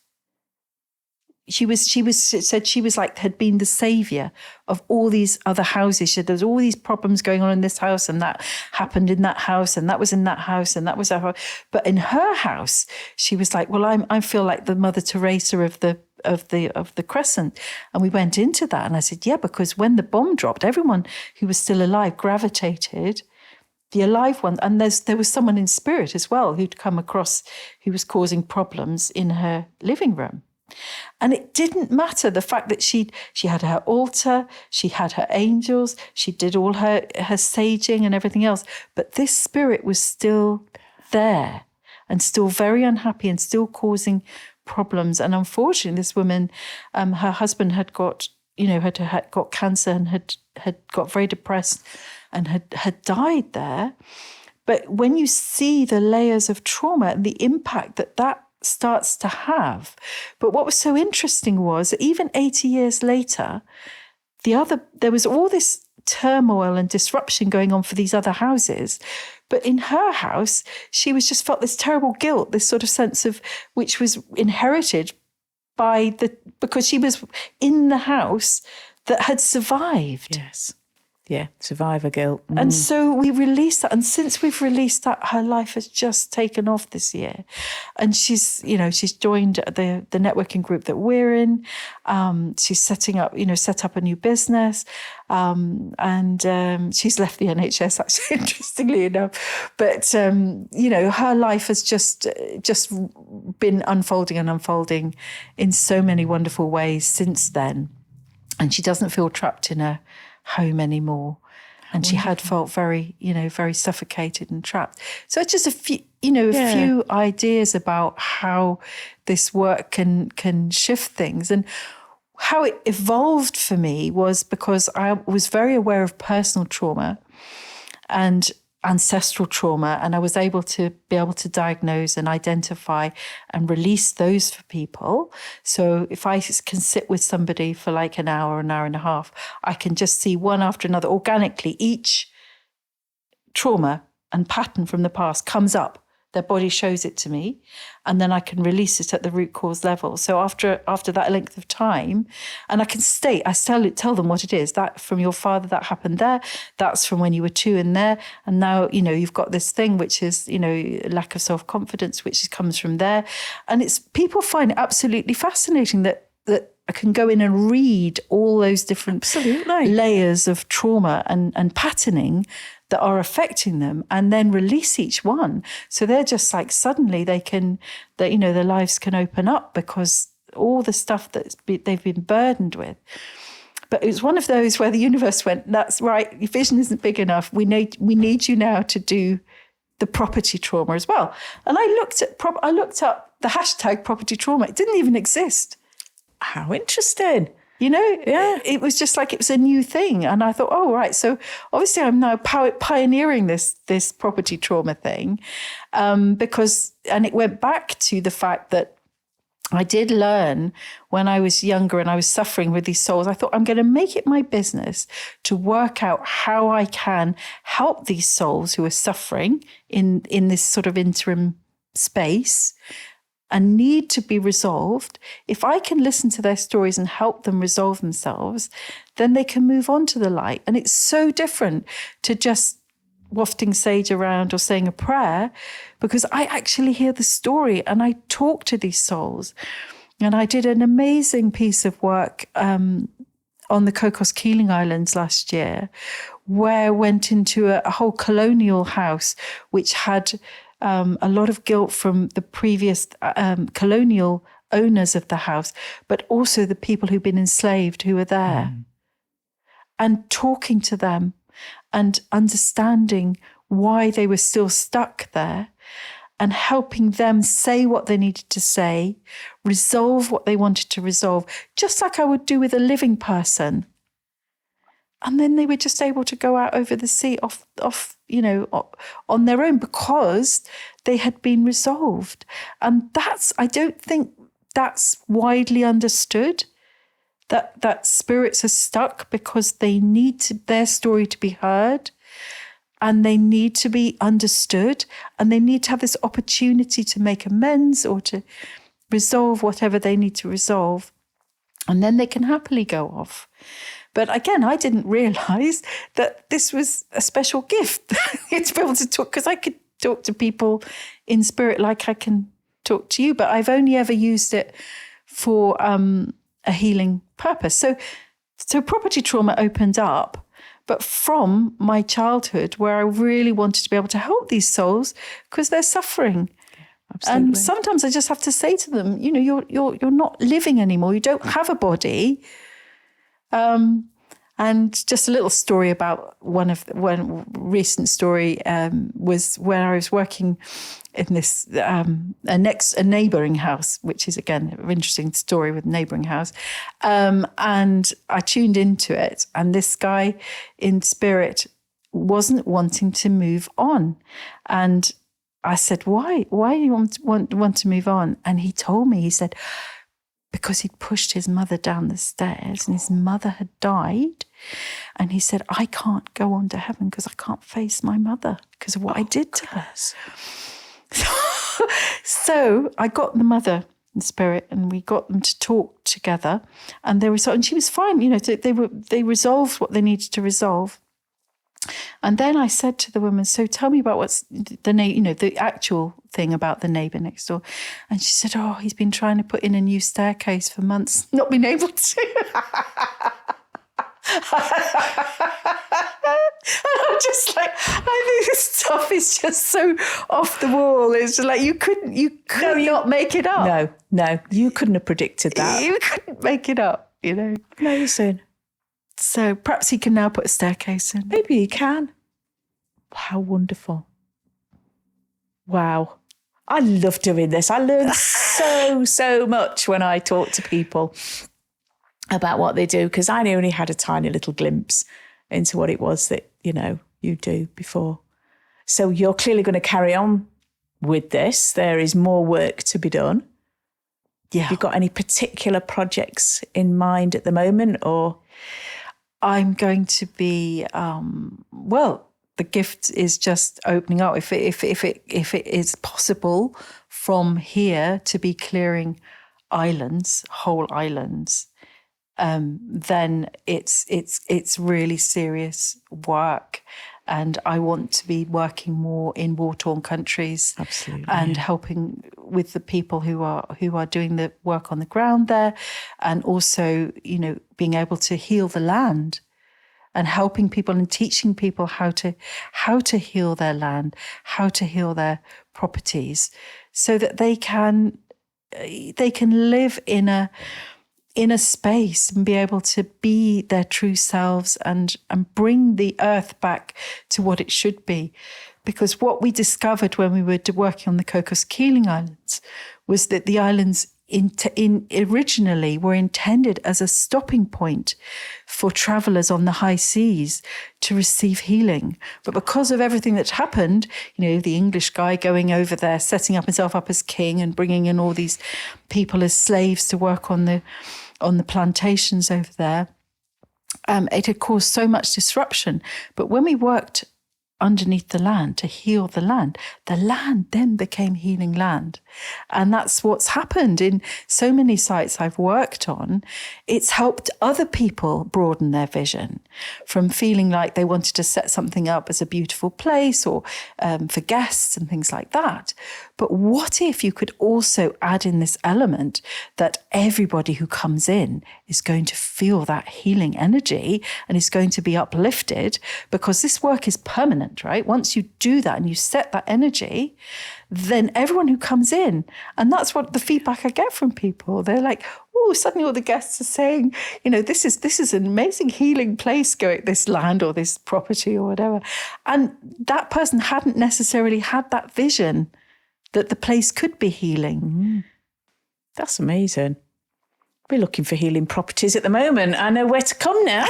She said she was like, had been the savior of all these other houses. She said, there's all these problems going on in this house, and that happened in that house, and that was in that house, and that was our. But in her house, she was like, well, I feel like the Mother Teresa of the crescent. And we went into that, and I said, yeah, because when the bomb dropped, everyone who was still alive gravitated. The alive one, and there was someone in spirit as well who'd come across who was causing problems in her living room. And it didn't matter the fact that she had her altar, she had her angels, she did all her saging and everything else, but this spirit was still there and still very unhappy and still causing problems. And unfortunately, this woman, her husband had got got cancer and had got very depressed and had died there. But when you see the layers of trauma and the impact that starts to have, but what was so interesting was that even 80 years later, there was all this turmoil and disruption going on for these other houses. But in her house, she just felt this terrible guilt, this sort of sense of, which was inherited because she was in the house that had survived. Yes. Yeah, survivor guilt. And so we released that. And since we've released that, her life has just taken off this year. And she's joined the networking group that we're in. She's set up a new business. And she's left the NHS, actually, interestingly enough. But, her life has just been unfolding in so many wonderful ways since then. And she doesn't feel trapped in a home anymore, and she had felt very suffocated and trapped. So it's just a few ideas about how this work can shift things. And how it evolved for me was because I was very aware of personal trauma and ancestral trauma, and I was able to diagnose and identify and release those for people. So if I can sit with somebody for like an hour and a half, I can just see one after another organically. Each trauma and pattern from the past comes up. Their body shows it to me, and then I can release it at the root cause level. So after that length of time, and I can tell them what it is. That from your father, that happened there. That's from when you were 2 in there. And now, you've got this thing, which is, lack of self-confidence, which comes from there. And people find it absolutely fascinating that I can go in and read all those different layers of trauma and patterning that are affecting them, and then release each one. So they're just like, suddenly their lives can open up because all the stuff that they've been burdened with. But it was one of those where the universe went, that's right, your vision isn't big enough. We need you now to do the property trauma as well. And I looked up the hashtag property trauma. It didn't even exist. How interesting. You know, Yeah. it was just like it was a new thing. And I thought, oh, right. So obviously I'm now pioneering this property trauma thing and it went back to the fact that I did learn when I was younger and I was suffering with these souls. I thought, I'm going to make it my business to work out how I can help these souls who are suffering in this sort of interim space and need to be resolved. If I can listen to their stories and help them resolve themselves, then they can move on to the light. And it's so different to just wafting sage around or saying a prayer, because I actually hear the story and I talk to these souls. And I did an amazing piece of work on the Cocos Keeling Islands last year, where I went into a whole colonial house, which had a lot of guilt from the previous colonial owners of the house, but also the people who've been enslaved who were there. And talking to them and understanding why they were still stuck there and helping them say what they needed to say, resolve what they wanted to resolve, just like I would do with a living person. And then they were just able to go out over the sea off, on their own because they had been resolved. And I don't think that's widely understood, that spirits are stuck because they need their story to be heard and they need to be understood and they need to have this opportunity to make amends or to resolve whatever they need to resolve. And then they can happily go off. But again, I didn't realise that this was a special gift to be able to talk, because I could talk to people in spirit like I can talk to you, but I've only ever used it for a healing purpose. So property trauma opened up, but from my childhood, where I really wanted to be able to help these souls because they're suffering. Absolutely. And sometimes I just have to say to them, you're not living anymore. You don't have a body. And just a little story about one recent story was when I was working in this a neighbouring house, which is again an interesting story with a neighbouring house, and I tuned into it, and this guy in spirit wasn't wanting to move on, and I said, "Why do you want to move on?" And he told me, he said, because he'd pushed his mother down the stairs and his mother had died. And he said, I can't go on to heaven because I can't face my mother because of what I did to her. So I got the mother in spirit and we got them to talk together, and and she was fine. They resolved what they needed to resolve. And then I said to the woman, so tell me about what's the actual thing about the neighbour next door. And she said, oh, he's been trying to put in a new staircase for months, not been able to. And I'm just like, I think this stuff is just so off the wall. It's just like you could not make it up. No, you couldn't have predicted that. You couldn't make it up, Amazing. So perhaps he can now put a staircase in. Maybe he can. How wonderful. Wow. I love doing this. I learn so much when I talk to people about what they do, because I only had a tiny little glimpse into what it was that, you do before. So you're clearly going to carry on with this. There is more work to be done. Yeah. Have you got any particular projects in mind at the moment, or? I'm going to be, the gift is just opening up. If it is possible from here to be clearing islands, whole islands, then it's really serious work. And I want to be working more in war-torn countries. Absolutely, and helping with the people who are doing the work on the ground there, and also, being able to heal the land and helping people and teaching people how to heal their land, how to heal their properties, so that they can live in a space and be able to be their true selves and bring the earth back to what it should be. Because what we discovered when we were working on the Cocos Keeling Islands was that the islands originally were intended as a stopping point for travellers on the high seas to receive healing. But because of everything that happened, the English guy going over there, setting up himself up as king and bringing in all these people as slaves to work on the plantations over there, it had caused so much disruption. But when we worked underneath the land to heal the land then became healing land. And that's what's happened in so many sites I've worked on. It's helped other people broaden their vision from feeling like they wanted to set something up as a beautiful place or for guests and things like that. But what if you could also add in this element that everybody who comes in is going to feel that healing energy and is going to be uplifted, because this work is permanent, right? Once you do that and you set that energy, then everyone who comes in, and that's what the feedback I get from people, they're like, oh, suddenly all the guests are saying, this is an amazing healing place, going this land or this property or whatever. And that person hadn't necessarily had that vision that the place could be healing. Mm. That's amazing. We're looking for healing properties at the moment. I know where to come now.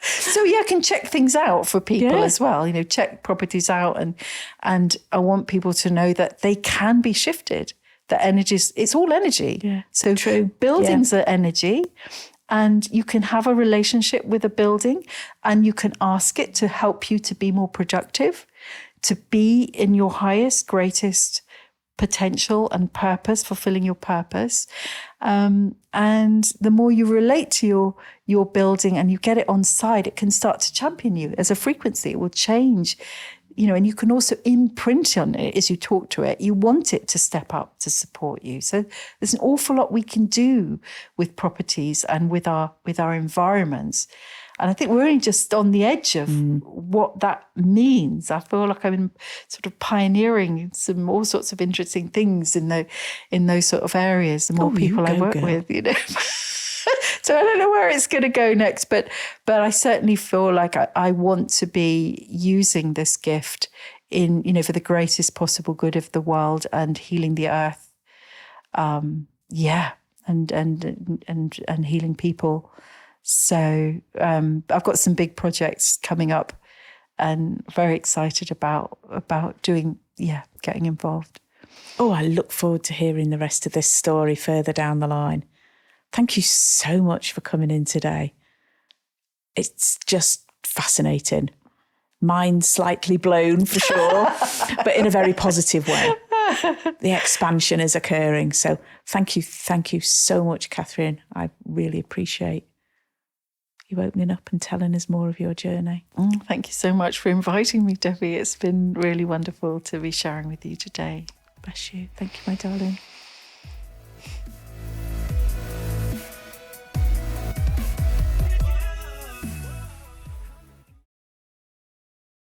So I can check things out for people as well. Check properties out, and I want people to know that they can be shifted. The energies, it's all energy. Yeah, so true. Buildings are energy, and you can have a relationship with a building, and you can ask it to help you to be more productive, to be in your highest, greatest potential and purpose, fulfilling your purpose. And the more you relate to your building and you get it on side, it can start to champion you as a frequency. It will change, and you can also imprint on it as you talk to it. You want it to step up to support you. So there's an awful lot we can do with properties and with our environments. And I think we're only just on the edge of what that means. I feel like I've been sort of pioneering all sorts of interesting things in those sort of areas. The more people I work with, So I don't know where it's going to go next, but I certainly feel like I want to be using this gift in for the greatest possible good of the world and healing the earth. And healing people. So I've got some big projects coming up, and very excited about getting involved. Oh, I look forward to hearing the rest of this story further down the line. Thank you so much for coming in today. It's just fascinating. Mind slightly blown for sure, but in a very positive way. The expansion is occurring. So thank you so much, Kathryn. I really appreciate you opening up and telling us more of your journey. Thank you so much for inviting me, Debbie. It's been really wonderful to be sharing with you today. Bless you. Thank you, my darling.